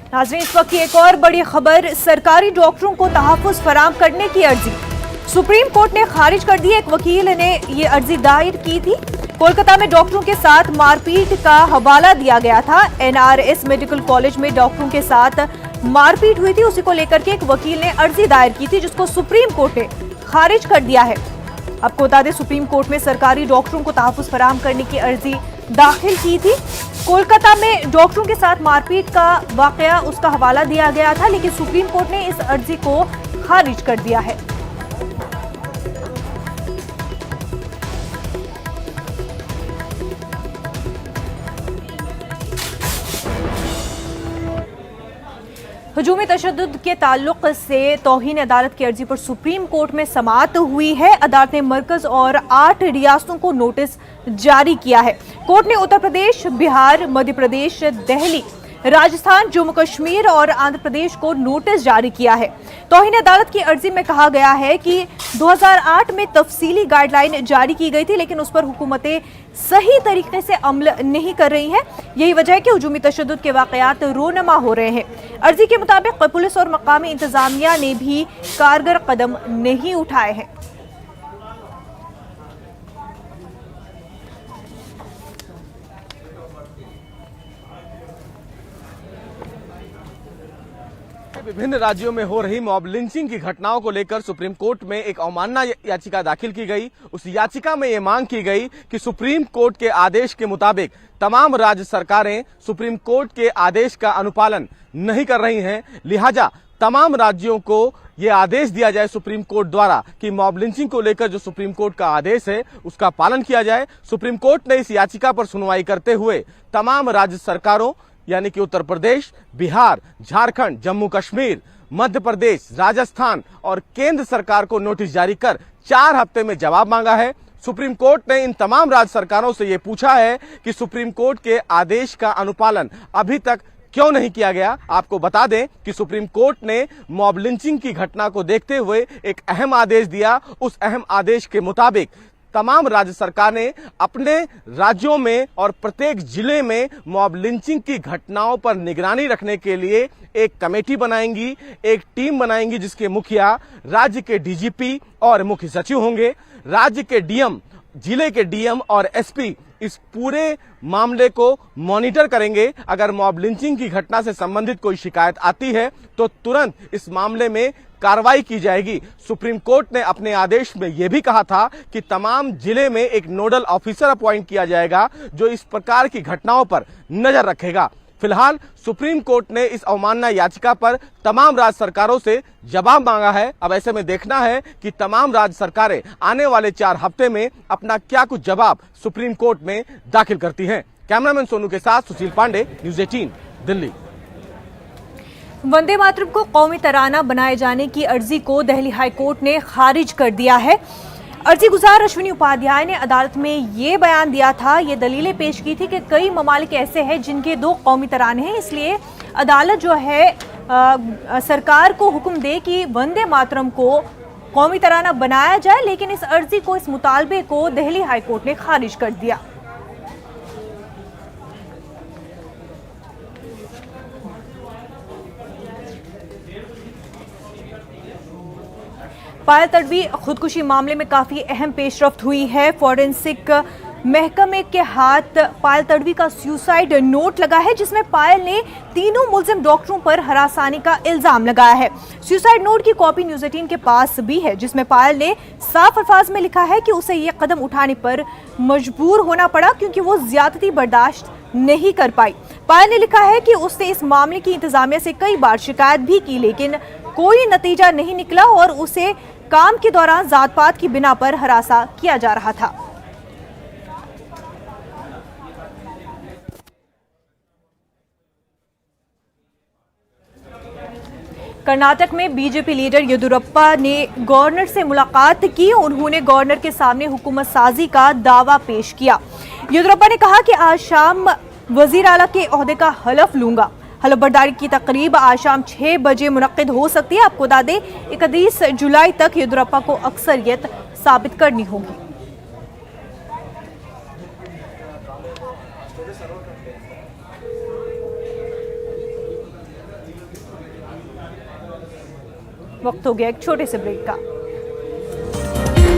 नाज़रीन, इस वक्त की एक और बड़ी खबर, सरकारी डॉक्टरों को तहफ़्फ़ुज़ फराहम करने की अर्जी सुप्रीम कोर्ट ने खारिज कर दी। एक वकील ने ये अर्जी दायर की थी। कोलकाता में डॉक्टरों के साथ मारपीट का हवाला दिया गया था। NRS मेडिकल कॉलेज में डॉक्टरों के साथ मारपीट हुई थी, उसी को लेकर के एक वकील ने अर्जी दायर की थी, जिसको सुप्रीम कोर्ट ने खारिज कर दिया है। आपको बता दें, सुप्रीम कोर्ट में सरकारी डॉक्टरों को तहफ़्फ़ुज़ फराहम करने की अर्जी दाखिल की थी। कोलकाता में डॉक्टरों के साथ मारपीट का वाकया, उसका हवाला दिया गया था, लेकिन सुप्रीम कोर्ट ने इस अर्जी को खारिज कर दिया है। हजूमी तशद्दुद के ताल्लुक से तौहीन अदालत की अर्जी पर सुप्रीम कोर्ट में समाअत हुई है। अदालत ने मरकज और 8 रियासतों को नोटिस जारी किया है। कोर्ट ने उत्तर प्रदेश, बिहार, मध्य प्रदेश, दिल्ली, राजस्थान, जम्मू कश्मीर और आंध्र प्रदेश को नोटिस जारी किया है। तौहीन अदालत की अर्जी में कहा गया है कि 2008 में तफसीली गाइडलाइन जारी की गई थी, लेकिन उस पर हुकूमतें सही तरीके से अमल नहीं कर रही हैं। यही वजह है कि हुजूमी तशद्दुद के वाकयात रोनमा हो रहे हैं। अर्जी के मुताबिक पुलिस और मकामी इंतजामिया ने भी कारगर कदम नहीं उठाए हैं। विभिन्न राज्यों में हो रही मॉब लिंचिंग की घटनाओं को लेकर सुप्रीम कोर्ट में एक अवमानना याचिका दाखिल की गई। उस याचिका में ये मांग की गई कि सुप्रीम कोर्ट के आदेश के मुताबिक तमाम राज्य सरकारें सुप्रीम कोर्ट के आदेश का अनुपालन नहीं कर रही हैं, लिहाजा तमाम राज्यों को ये आदेश दिया जाए सुप्रीम कोर्ट द्वारा कि मॉब लिंचिंग को लेकर जो सुप्रीम कोर्ट का आदेश है उसका पालन किया जाए। सुप्रीम कोर्ट ने इस याचिका पर सुनवाई करते हुए तमाम राज्य सरकारों यानी कि उत्तर प्रदेश, बिहार, झारखंड, जम्मू कश्मीर, मध्य प्रदेश, राजस्थान और केंद्र सरकार को नोटिस जारी कर 4 हफ्ते में जवाब मांगा है। सुप्रीम कोर्ट ने इन तमाम राज्य सरकारों से यह पूछा है कि सुप्रीम कोर्ट के आदेश का अनुपालन अभी तक क्यों नहीं किया गया। आपको बता दें कि सुप्रीम कोर्ट ने मॉब लिंचिंग की घटना को देखते हुए एक अहम आदेश दिया। उस अहम आदेश के मुताबिक तमाम राज्य सरकार ने अपने राज्यों में और प्रत्येक जिले में मॉब लिंचिंग की घटनाओं पर निगरानी रखने के लिए एक कमेटी बनाएंगी, एक टीम बनाएंगी, जिसके मुखिया राज्य के DGP और मुख्य सचिव होंगे। राज्य के DM, जिले के DM और SP इस पूरे मामले को मॉनिटर करेंगे। अगर मॉब लिंचिंग की घटना से संबंधित कोई शिकायत आती है तो तुरंत इस मामले में कार्रवाई की जाएगी। सुप्रीम कोर्ट ने अपने आदेश में यह भी कहा था कि तमाम जिले में एक नोडल ऑफिसर अपॉइंट किया जाएगा जो इस प्रकार की घटनाओं पर नजर रखेगा। फिलहाल सुप्रीम कोर्ट ने इस अवमानना याचिका पर तमाम राज्य सरकारों से जवाब मांगा है। अब ऐसे में देखना है कि तमाम राज्य सरकारें आने वाले 4 हफ्ते में अपना क्या कुछ जवाब सुप्रीम कोर्ट में दाखिल करती हैं। कैमरामैन सोनू के साथ सुशील पांडे, न्यूज़ 18, दिल्ली। वंदे मातरम को कौमी तराना बनाए जाने की अर्जी को दिल्ली हाई कोर्ट ने खारिज कर दिया है। अर्जी गुजार अश्विनी उपाध्याय ने अदालत में ये बयान दिया था, ये दलीलें पेश की थी कि कई ममालिक ऐसे हैं जिनके 2 कौमी तराने हैं, इसलिए अदालत जो है सरकार को हुक्म दे कि वंदे मातरम को कौमी तराना बनाया जाए, लेकिन इस अर्जी को, इस मुतालबे को दिल्ली हाई कोर्ट ने खारिज कर दिया। पायल तडवी खुदकुशी मामले में काफी अहम पेशरफ्त हुई है। फॉरेंसिक महकमे के हाथ पायल तडवी का सुसाइड नोट लगा है, जिसमें पायल ने तीनों मुल्जिम डॉक्टरों पर हरासानी का इल्जाम लगाया है। सुसाइड नोट की कॉपी न्यूज़ 18 के पास भी है, जिसमें पायल ने साफ अल्फाज में लिखा है कि उसे ये कदम उठाने पर मजबूर होना पड़ा क्योंकि वो ज्यादती बर्दाश्त नहीं कर पाई। पायल ने लिखा है कि उसने इस मामले की इंतजामिया से कई बार शिकायत भी की, लेकिन कोई नतीजा नहीं निकला और उसे काम के दौरान जात पात की बिना पर हरासा किया जा रहा था। कर्नाटक में बीजेपी लीडर येदियुरप्पा ने गवर्नर से मुलाकात की। उन्होंने गवर्नर के सामने हुकूमत साजी का दावा पेश किया। येदियुरप्पा ने कहा कि आज शाम वजीर आला के ओहदे का हलफ लूंगा। हलफबरदारी की तकरीब आज शाम 6 बजे मुनक्किद हो सकती है। आपको बता दें 31 जुलाई तक येदियुरप्पा को अक्सरियत साबित करनी होगी। वक्त हो गया एक छोटे से ब्रेक का।